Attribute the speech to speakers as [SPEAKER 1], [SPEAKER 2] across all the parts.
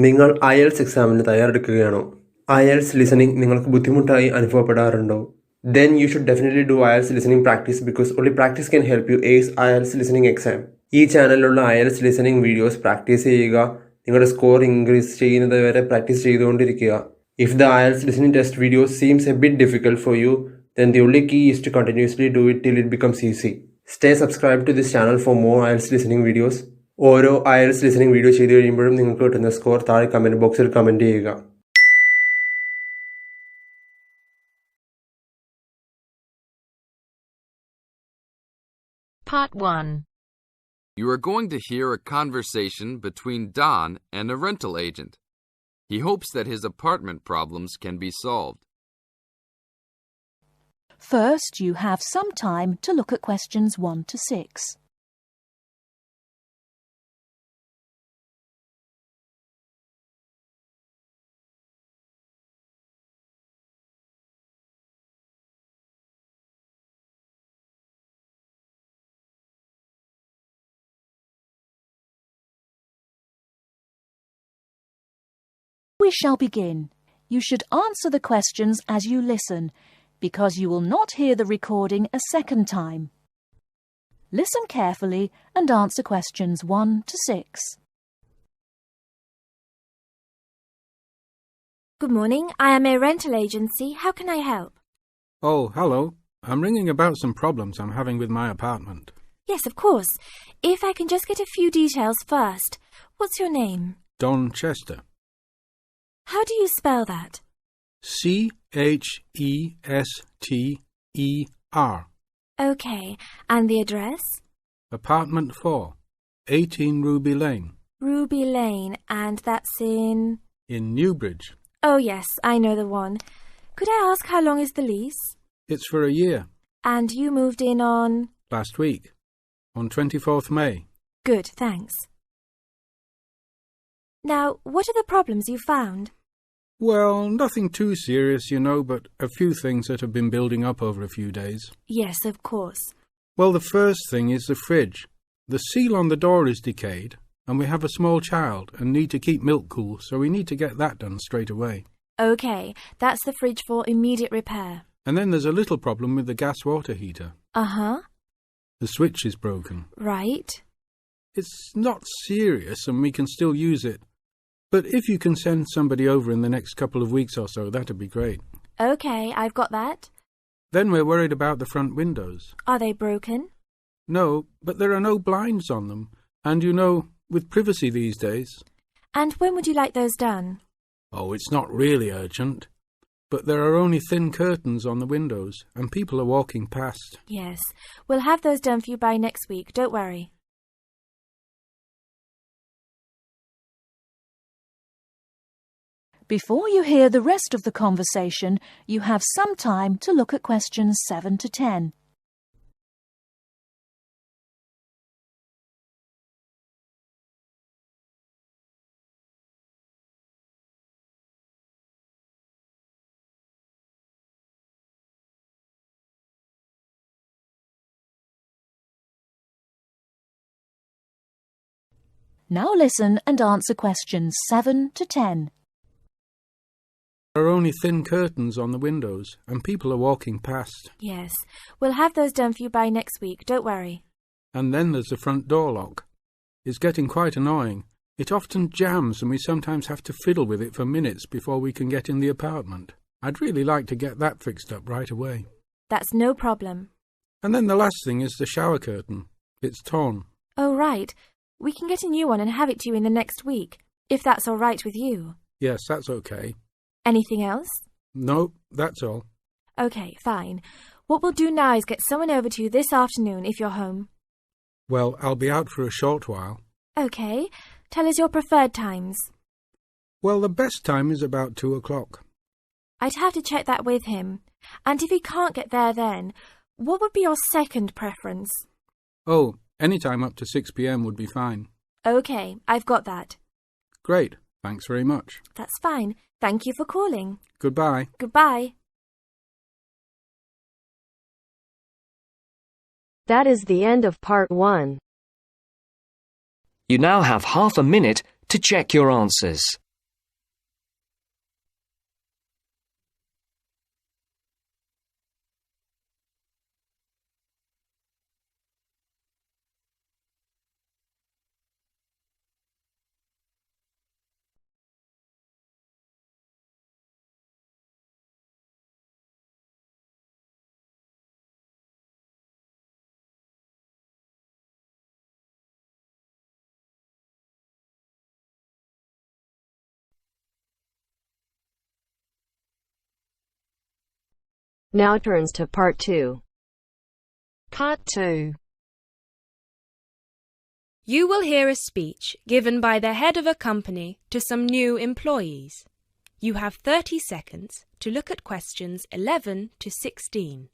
[SPEAKER 1] നിങ്ങൾ IELTS എക്സാമിന് തയ്യാറെടുക്കുകയാണോ? IELTS listening നിങ്ങൾക്ക് ബുദ്ധിമുട്ടായി അനുഭവപ്പെടാറുണ്ടോ? Then you should definitely do IELTS listening practice because only practice can help you ace IELTS listening exam. ഈ ചാനലിലുള്ള IELTS listening videos practice ചെയ്യുക, നിങ്ങളുടെ score increase ചെയ്യുന്നത് വരെ പ്രാക്ടീസ് ചെയ്തുകൊണ്ടിരിക്കുക. If the IELTS listening test video seems a bit difficult for you, then the only key is to continuously do it till it becomes easy. Stay subscribed to this channel for more IELTS listening videos. ഓരോ IELTS listening video ചെയ്ത് കഴിയുമ്പോഴും നിങ്ങൾക്ക് കിട്ടുന്ന score താഴെ comment ബോക്സിൽ comment ചെയ്യുക.
[SPEAKER 2] Part 1.
[SPEAKER 3] You are going to hear a conversation between Don and a rental agent. He hopes that his apartment problems can be solved.
[SPEAKER 2] First, you have some time to look at questions 1 to 6. We shall begin. You should answer the questions as you listen, because you will not hear the recording a second time. Listen carefully and answer questions 1 to 6.
[SPEAKER 4] Good morning. I am a rental agency. How can I help?
[SPEAKER 5] Oh, hello. I'm ringing about some problems I'm having with my apartment.
[SPEAKER 4] Yes, of course. If I can just get a few details first. What's your name?
[SPEAKER 5] Don Chester.
[SPEAKER 4] How do you spell that?
[SPEAKER 5] Chester.
[SPEAKER 4] Okay. And the address?
[SPEAKER 5] Apartment 4, 18 Ruby Lane.
[SPEAKER 4] Ruby Lane. And that's in...
[SPEAKER 5] In Newbridge.
[SPEAKER 4] Oh, yes. I know the one. Could I ask how long is the lease?
[SPEAKER 5] It's for a year.
[SPEAKER 4] And you moved in on...
[SPEAKER 5] Last week. On 24th May.
[SPEAKER 4] Good, thanks. Now, what are the problems you found?
[SPEAKER 5] Well, nothing too serious, you know, but a few things that have been building up over a few days.
[SPEAKER 4] Yes, of course.
[SPEAKER 5] Well, the first thing is the fridge. The seal on the door is decayed, and we have a small child and need to keep milk cool, so we need to get that done straight away.
[SPEAKER 4] Okay, that's the fridge for immediate repair.
[SPEAKER 5] And then there's a little problem with the gas water heater.
[SPEAKER 4] Uh-huh.
[SPEAKER 5] The switch is broken.
[SPEAKER 4] Right.
[SPEAKER 5] It's not serious and we can still use it. But if you can send somebody over in the next couple of weeks or so, that'd be great.
[SPEAKER 4] Okay, I've got that.
[SPEAKER 5] Then we're worried about the front windows.
[SPEAKER 4] Are they broken?
[SPEAKER 5] No, but there are no blinds on them. And you know, with privacy these days...
[SPEAKER 4] And when would you like those done?
[SPEAKER 5] Oh, it's not really urgent. But there are only thin curtains on the windows, and people are walking past.
[SPEAKER 4] Yes, we'll have those done for you by next week, don't worry.
[SPEAKER 2] Before you hear the rest of the conversation, you have some time to look at questions 7 to 10. Now listen and answer questions 7 to 10.
[SPEAKER 5] There are only thin curtains on the windows, and people are walking past.
[SPEAKER 4] Yes, we'll have those done for you by next week, don't worry.
[SPEAKER 5] And then there's the front door lock. It's getting quite annoying. It often jams and we sometimes have to fiddle with it for minutes before we can get in the apartment. I'd really like to get that fixed up right away.
[SPEAKER 4] That's no problem.
[SPEAKER 5] And then the last thing is the shower curtain. It's torn.
[SPEAKER 4] Oh, right. We can get a new one and have it to you in the next week, if that's all right with you.
[SPEAKER 5] Yes, that's okay.
[SPEAKER 4] Anything else?
[SPEAKER 5] No, that's all.
[SPEAKER 4] Okay, fine. What we'll do now is get someone over to you this afternoon if you're home.
[SPEAKER 5] Well, I'll be out for a short while.
[SPEAKER 4] Okay. Tell us your preferred times.
[SPEAKER 5] Well, the best time is about 2 o'clock.
[SPEAKER 4] I'd have to check that with him. And if he can't get there then, what would be your second preference?
[SPEAKER 5] Oh, any time up to 6 p.m. would be fine.
[SPEAKER 4] Okay, I've got that.
[SPEAKER 5] Great. Thanks very much.
[SPEAKER 4] That's fine. Thank you for calling.
[SPEAKER 5] Goodbye.
[SPEAKER 4] Goodbye.
[SPEAKER 6] That is the end of part 1.
[SPEAKER 7] You now have half a minute to check your answers.
[SPEAKER 6] Now turns to Part 2.
[SPEAKER 7] Part 2.
[SPEAKER 8] You will hear a speech given by the head of a company to some new employees. You have 30 seconds to look at questions 11 to 16.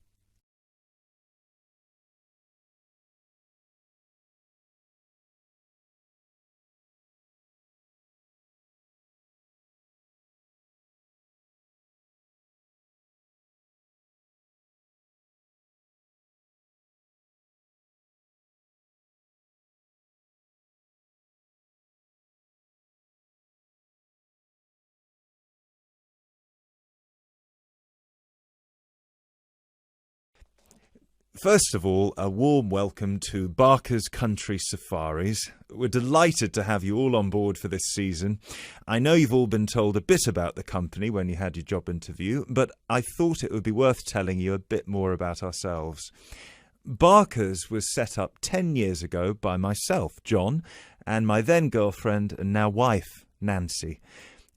[SPEAKER 9] First of all, a warm welcome to Barker's Country Safaris. We're delighted to have you all on board for this season. I know you've all been told a bit about the company when you had your job interview, but I thought it would be worth telling you a bit more about ourselves. Barker's was set up 10 years ago by myself, John, and my then girlfriend and now wife, Nancy.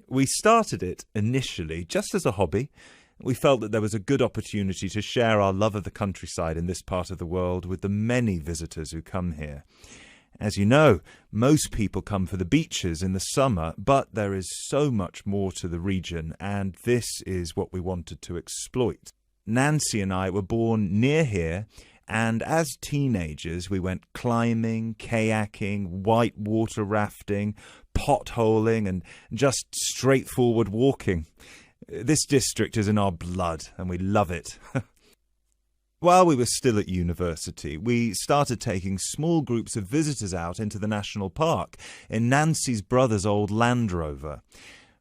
[SPEAKER 9] We started it initially just as a hobby. We felt that there was a good opportunity to share our love of the countryside in this part of the world with the many visitors who come here. As you know, most people come for the beaches in the summer, but there is so much more to the region, and this is what we wanted to exploit. Nancy and I were born near here, and as teenagers we went climbing, kayaking, whitewater rafting, potholing, and just straightforward walking. This district is in our blood, and we love it. While we were still at university, we started taking small groups of visitors out into the national park in Nancy's brother's old Land Rover.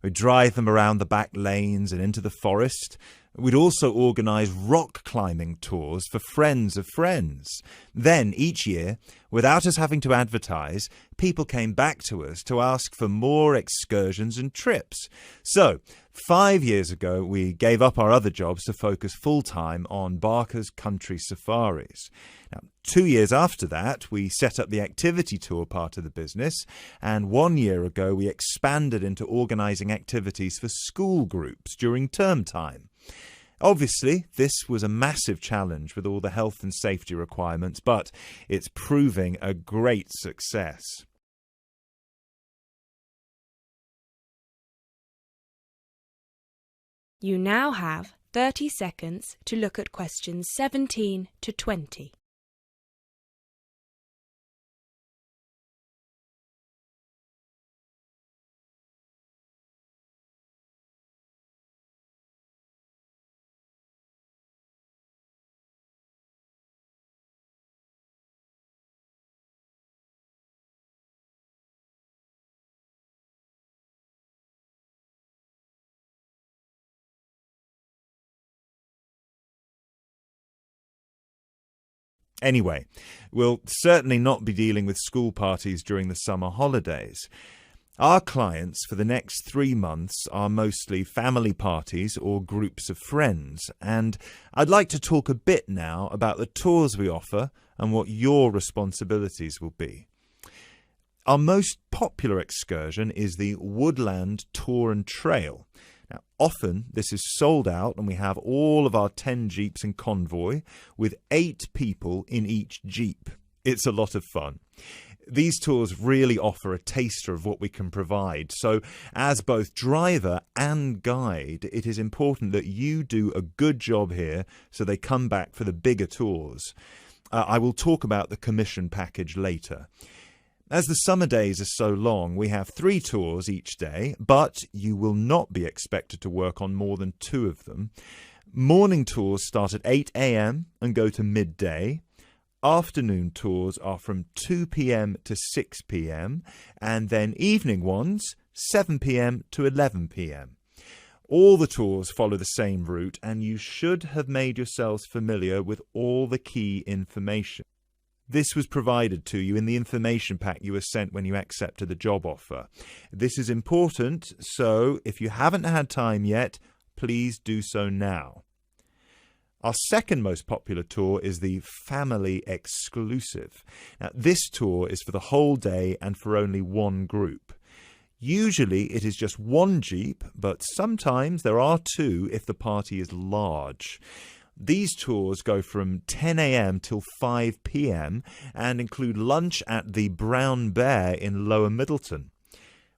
[SPEAKER 9] We'd drive them around the back lanes and into the forest. We'd also organise rock climbing tours for friends of friends. Then, each year, without us having to advertise, people came back to us to ask for more excursions and trips. So, 5 years ago, we gave up our other jobs to focus full-time on Barker's Country Safaris. Now, 2 years after that, we set up the activity tour part of the business, and 1 year ago, we expanded into organising activities for school groups during term time. Obviously, this was a massive challenge with all the health and safety requirements, but it's proving a great success.
[SPEAKER 8] You now have 30 seconds to look at questions 17 to 20.
[SPEAKER 9] Anyway, we'll certainly not be dealing with school parties during the summer holidays. Our clients for the next 3 months are mostly family parties or groups of friends, and I'd like to talk a bit now about the tours we offer and what your responsibilities will be. Our most popular excursion is the Woodland Tour and Trail. Now, often this is sold out and we have all of our 10 jeeps in convoy with 8 people in each jeep. It's a lot of fun. These tours really offer a taster of what we can provide. So as both driver and guide, it is important that you do a good job here so they come back for the bigger tours. I will talk about the commission package later. As the summer days are so long, we have 3 tours each day, but you will not be expected to work on more than 2 of them. Morning tours start at 8 a.m. and go to midday. Afternoon tours are from 2 p.m. to 6 p.m. and then evening ones 7 p.m. to 11 p.m. All the tours follow the same route, and you should have made yourselves familiar with all the key information. This was provided to you in the information pack you were sent when you accepted the job offer. This is important, so if you haven't had time yet, please do so now. Our second most popular tour is the Family Exclusive. Now, this tour is for the whole day and for only 1 group. Usually it is just 1 jeep, but sometimes there are 2 if the party is large. These tours go from 10 a.m. till 5 p.m. and include lunch at the Brown Bear in Lower Middleton.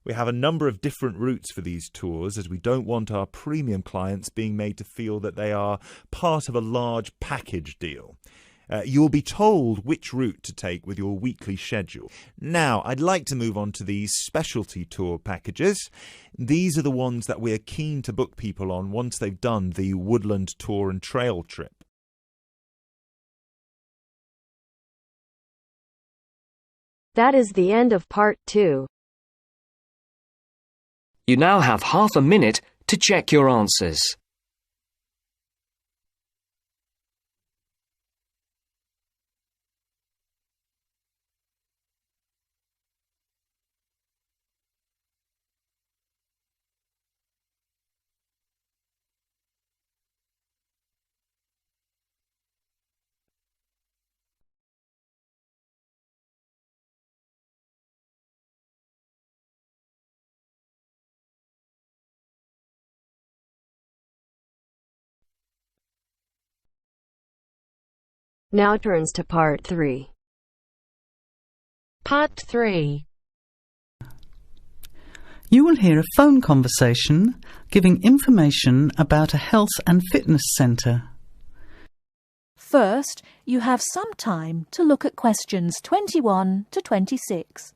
[SPEAKER 9] We have a number of different routes for these tours as we don't want our premium clients being made to feel that they are part of a large package deal. You'll be told which route to take with your weekly schedule. Now, I'd like to move on to these specialty tour packages. These are the ones that we're keen to book people on once they've done the woodland tour and trail trip.
[SPEAKER 6] That is the end of part 2.
[SPEAKER 10] You now have half a minute to check your answers.
[SPEAKER 6] Now turns to part 3.
[SPEAKER 7] Part 3.
[SPEAKER 11] You will hear a phone conversation giving information about a health and fitness centre.
[SPEAKER 2] First, you have some time to look at questions 21 to 26.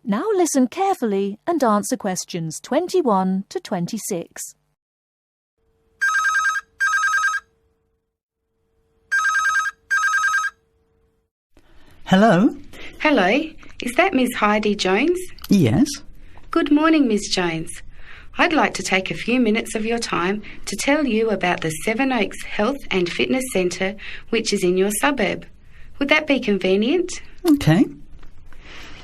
[SPEAKER 2] Now listen carefully and answer questions 21 to 26.
[SPEAKER 11] Hello?
[SPEAKER 12] Hello, is that Miss Heidi Jones?
[SPEAKER 11] Yes?
[SPEAKER 12] Good morning, Miss Jones. I'd like to take a few minutes of your time to tell you about the Seven Oaks Health and Fitness Centre, which is in your suburb. Would that be convenient?
[SPEAKER 11] Okay.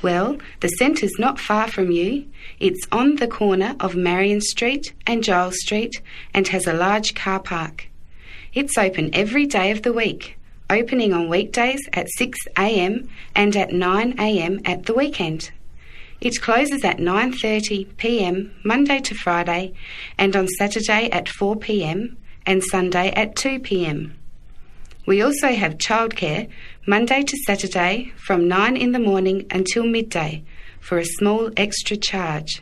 [SPEAKER 12] Well, the centre's not far from you. It's on the corner of Marion Street and Giles Street and has a large car park. It's open every day of the week, opening on weekdays at 6 a.m. and at 9 a.m. at the weekend. It closes at 9:30 p.m. Monday to Friday and on Saturday at 4 p.m. and Sunday at 2 p.m. We also have childcare Monday to Saturday from 9 in the morning until midday for a small extra charge,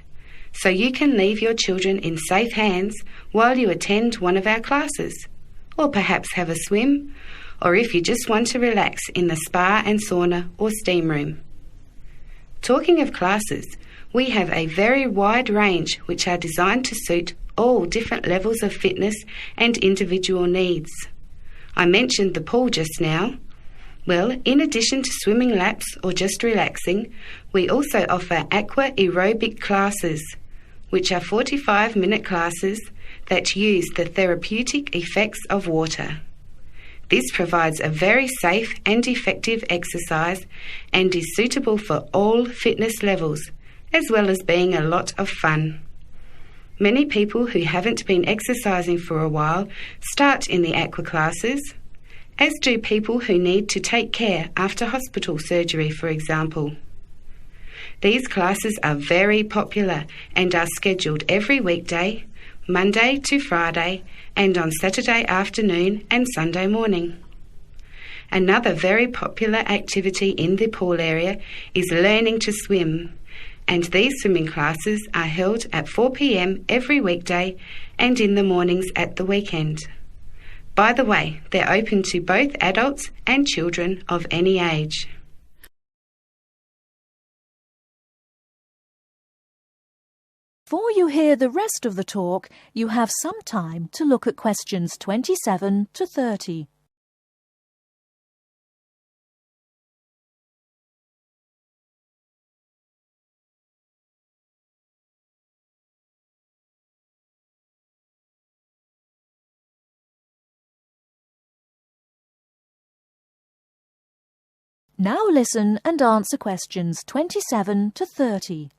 [SPEAKER 12] so you can leave your children in safe hands while you attend one of our classes, or perhaps have a swim, or if you just want to relax in the spa and sauna or steam room. Talking of classes, we have a very wide range which are designed to suit all different levels of fitness and individual needs. I mentioned the pool just now. Well, in addition to swimming laps or just relaxing, we also offer aqua aerobic classes, which are 45-minute classes that use the therapeutic effects of water. This provides a very safe and effective exercise and is suitable for all fitness levels, as well as being a lot of fun. Many people who haven't been exercising for a while start in the aqua classes, as do people who need to take care after hospital surgery, for example. These classes are very popular and are scheduled every weekday, Monday to Friday, and on Saturday afternoon and Sunday morning. Another very popular activity in the pool area is learning to swim, and these swimming classes are held at 4 p.m. every weekday and in the mornings at the weekend. By the way, they're open to both adults and children of any age.
[SPEAKER 2] Before you hear the rest of the talk, you have some time to look at questions 27 to 30. Now listen and answer questions 27 to 30.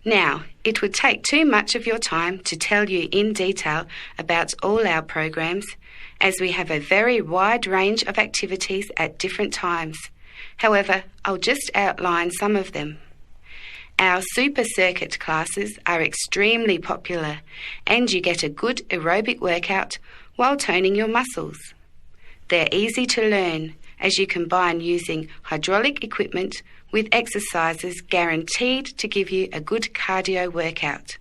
[SPEAKER 12] Now, it would take too much of your time to tell you in detail about all our programs, as we have a very wide range of activities at different times. However, I'll just outline some of them. Our super circuit classes are extremely popular, and you get a good aerobic workout while toning your muscles. They're easy to learn, as you combine using hydraulic equipment with exercises guaranteed to give you a good cardio workout.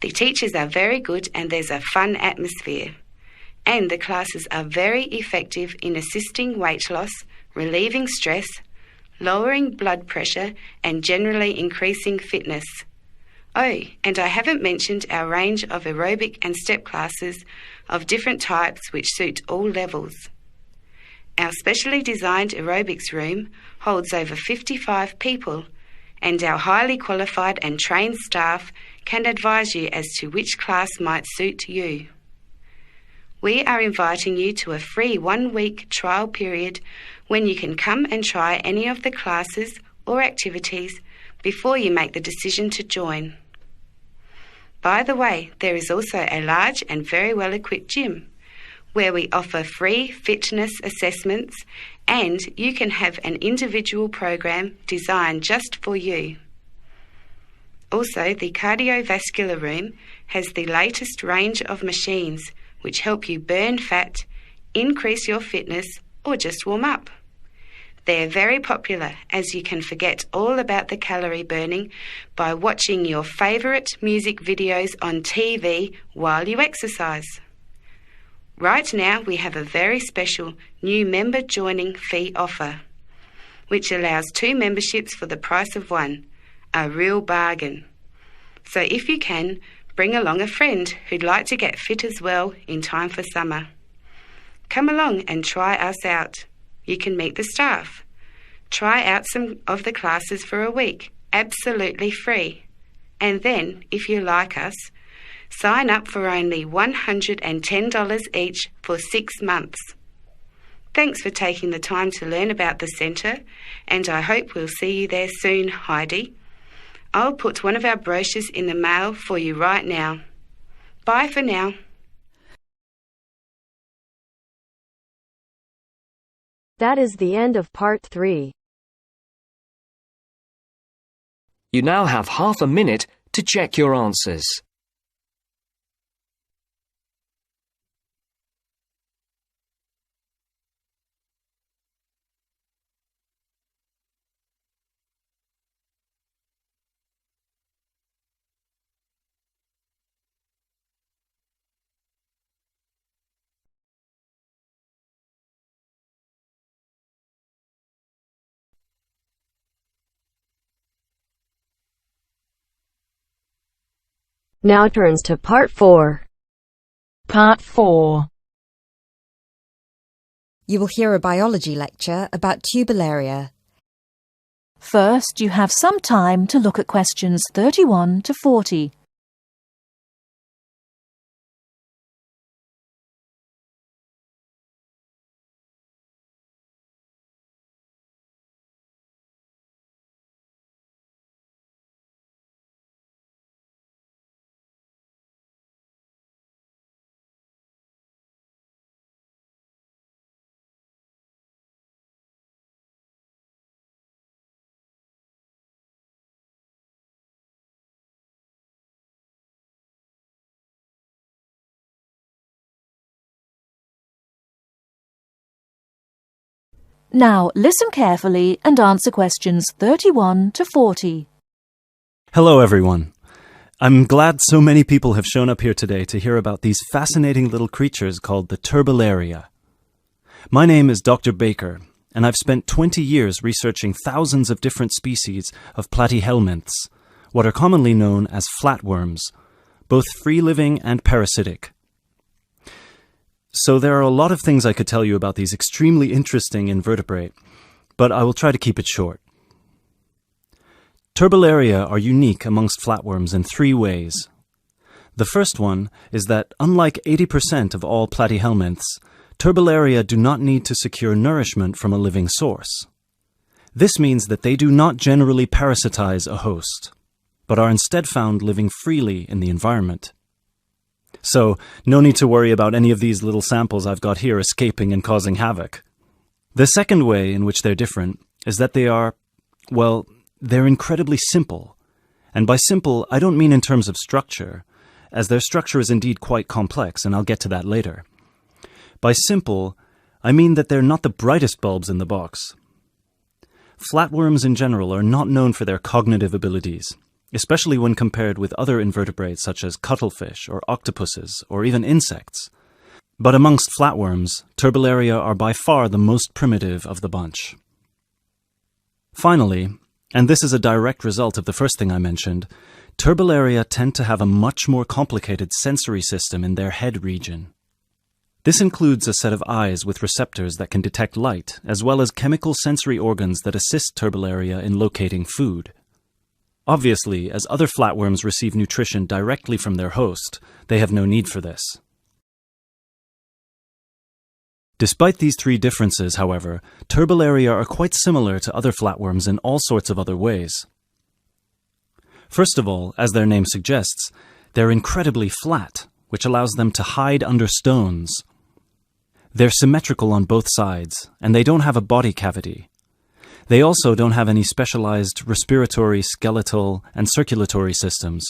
[SPEAKER 12] The teachers are very good and there's a fun atmosphere. And the classes are very effective in assisting weight loss, relieving stress, lowering blood pressure and generally increasing fitness. Oh, and I haven't mentioned our range of aerobic and step classes of different types which suit all levels. Our specially designed aerobics room holds over 55 people, and our highly qualified and trained staff can advise you as to which class might suit you. We are inviting you to a free 1-week trial period when you can come and try any of the classes or activities before you make the decision to join. By the way, there is also a large and very well-equipped gym, where we offer free fitness assessments, and you can have an individual program designed just for you. Also, the cardiovascular room has the latest range of machines which help you burn fat, increase your fitness, or just warm up. They're very popular, as you can forget all about the calorie burning by watching your favourite music videos on TV while you exercise. Right now, we have a very special new member joining fee offer, which allows 2 memberships for the price of 1, a real bargain. So if you can, bring along a friend who'd like to get fit as well in time for summer. Come along and try us out. You can meet the staff. Try out some of the classes for a week, absolutely free. And then, if you like us, sign up for only $110 each for 6 months. Thanks for taking the time to learn about the centre, and I hope we'll see you there soon, Heidi. I'll put one of our brochures in the mail for you right now. Bye for now.
[SPEAKER 6] That is the end of part 3.
[SPEAKER 10] You now have half a minute to check your answers.
[SPEAKER 6] Now turns to part 4.
[SPEAKER 13] Part 4.
[SPEAKER 14] You will hear a biology lecture about tuberlaria.
[SPEAKER 2] First, you have some time to look at questions 31 to 40. Now, listen carefully and answer questions 31 to 40.
[SPEAKER 15] Hello, everyone. I'm glad so many people have shown up here today to hear about these fascinating little creatures called the turbularia. My name is Dr. Baker, and I've spent 20 years researching thousands of different species of platyhelminths, what are commonly known as flatworms, both free-living and parasitic. So there are a lot of things I could tell you about these extremely interesting invertebrate, but I will try to keep it short. Turbularia are unique amongst flatworms in 3 ways. The first one is that, unlike 80% of all platyhelminths, Turbellaria do not need to secure nourishment from a living source. This means that they do not generally parasitize a host, but are instead found living freely in the environment. So, no need to worry about any of these little samples I've got here escaping and causing havoc. The second way in which they're different is that they are, well, they're incredibly simple. And by simple, I don't mean in terms of structure, as their structure is indeed quite complex, and I'll get to that later. By simple, I mean that they're not the brightest bulbs in the box. Flatworms in general are not known for their cognitive abilities, especially when compared with other invertebrates such as cuttlefish or octopuses or even insects. But amongst flatworms, Turbellaria are by far the most primitive of the bunch. Finally, and this is a direct result of the first thing I mentioned, Turbellaria tend to have a much more complicated sensory system in their head region. This includes a set of eyes with receptors that can detect light, as well as chemical sensory organs that assist Turbellaria in locating food. Obviously, as other flatworms receive nutrition directly from their host, they have no need for this. Despite these three differences, however, Turbellaria are quite similar to other flatworms in all sorts of other ways. First of all, as their name suggests, they're incredibly flat, which allows them to hide under stones. They're symmetrical on both sides, and they don't have a body cavity. They also don't have any specialized respiratory, skeletal, and circulatory systems.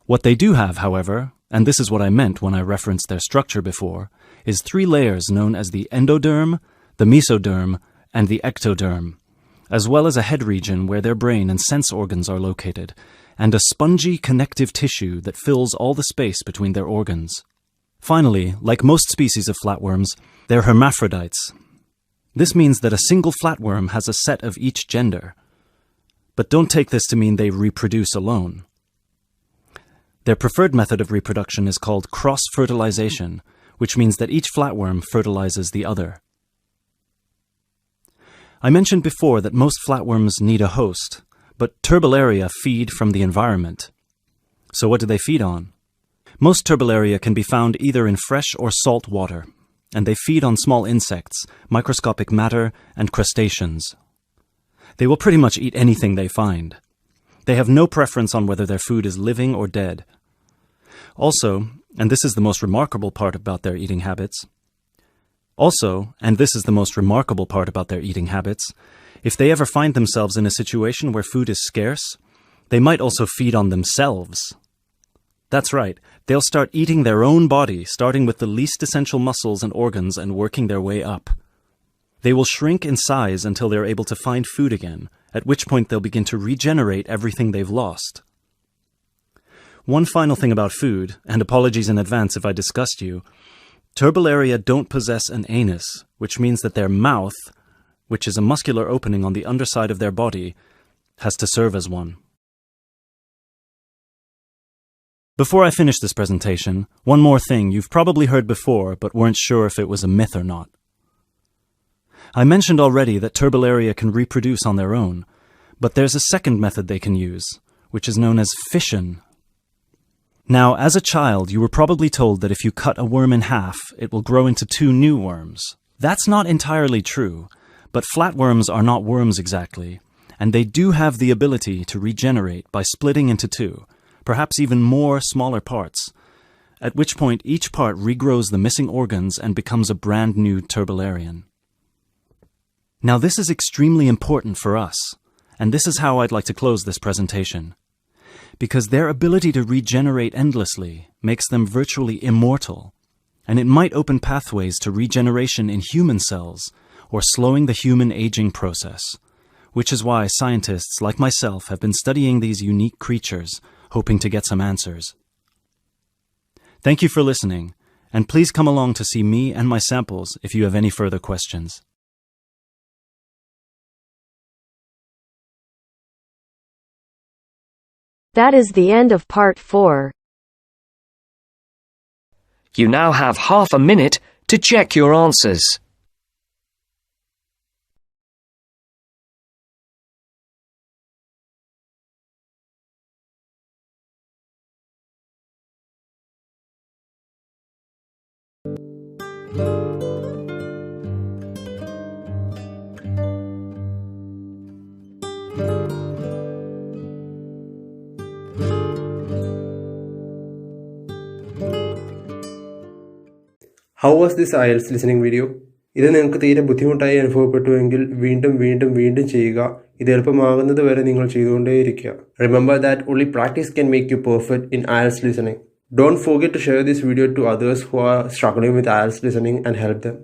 [SPEAKER 15] What they do have, however, and this is what I meant when I referenced their structure before, is three layers known as the endoderm, the mesoderm, and the ectoderm, as well as a head region where their brain and sense organs are located, and a spongy connective tissue that fills all the space between their organs. Finally, like most species of flatworms, they're hermaphrodites. This means that a single flatworm has a set of each gender. But don't take this to mean they reproduce alone. Their preferred method of reproduction is called cross-fertilization, which means that each flatworm fertilizes the other. I mentioned before that most flatworms need a host, but Turbellaria feed from the environment. So what do they feed on? Most Turbellaria can be found either in fresh or salt water, and they feed on small insects, microscopic matter, and crustaceans. They will pretty much eat anything they find. They have no preference on whether their food is living or dead. Also, and this is the most remarkable part about their eating habits, if they ever find themselves in a situation where food is scarce, they might also feed on themselves. That's right, they'll start eating their own body, starting with the least essential muscles and organs and working their way up. They will shrink in size until they're able to find food again, at which point they'll begin to regenerate everything they've lost. One final thing about food, and apologies in advance if I disgust you, Turbellaria don't possess an anus, which means that their mouth, which is a muscular opening on the underside of their body, has to serve as one. Before I finish this presentation, one more thing you've probably heard before but weren't sure if it was a myth or not. I mentioned already that Turbellaria can reproduce on their own, but there's a second method they can use, which is known as fission. Now, as a child, you were probably told that if you cut a worm in half, it will grow into 2 new worms. That's not entirely true, but flatworms are not worms exactly, and they do have the ability to regenerate by splitting into 2, perhaps even more smaller parts, at which point each part regrows the missing organs and becomes a brand new Turbellarian. Now this is extremely important for us, and this is how I'd like to close this presentation. Because their ability to regenerate endlessly makes them virtually immortal, and it might open pathways to regeneration in human cells or slowing the human aging process, which is why scientists like myself have been studying these unique creatures, hoping to get some answers. Thank you for listening, and please come along to see me and my samples if you have any further questions.
[SPEAKER 6] That is the end of part 4.
[SPEAKER 10] You now have half a minute to check your answers.
[SPEAKER 1] How was this IELTS listening video? ഇത് നിങ്ങൾക്ക് തീരെ ബുദ്ധിമുട്ടായി അനുഭവപ്പെട്ടുവെങ്കിൽ വീണ്ടും ചെയ്യുക. ഇത് എളുപ്പമാകുന്നത് വരെ നിങ്ങൾ ചെയ്തുകൊണ്ടേയിരിക്കുക. Remember that only practice can make you perfect in IELTS listening. Don't forget to share this video to others who are struggling with IELTS listening and help them.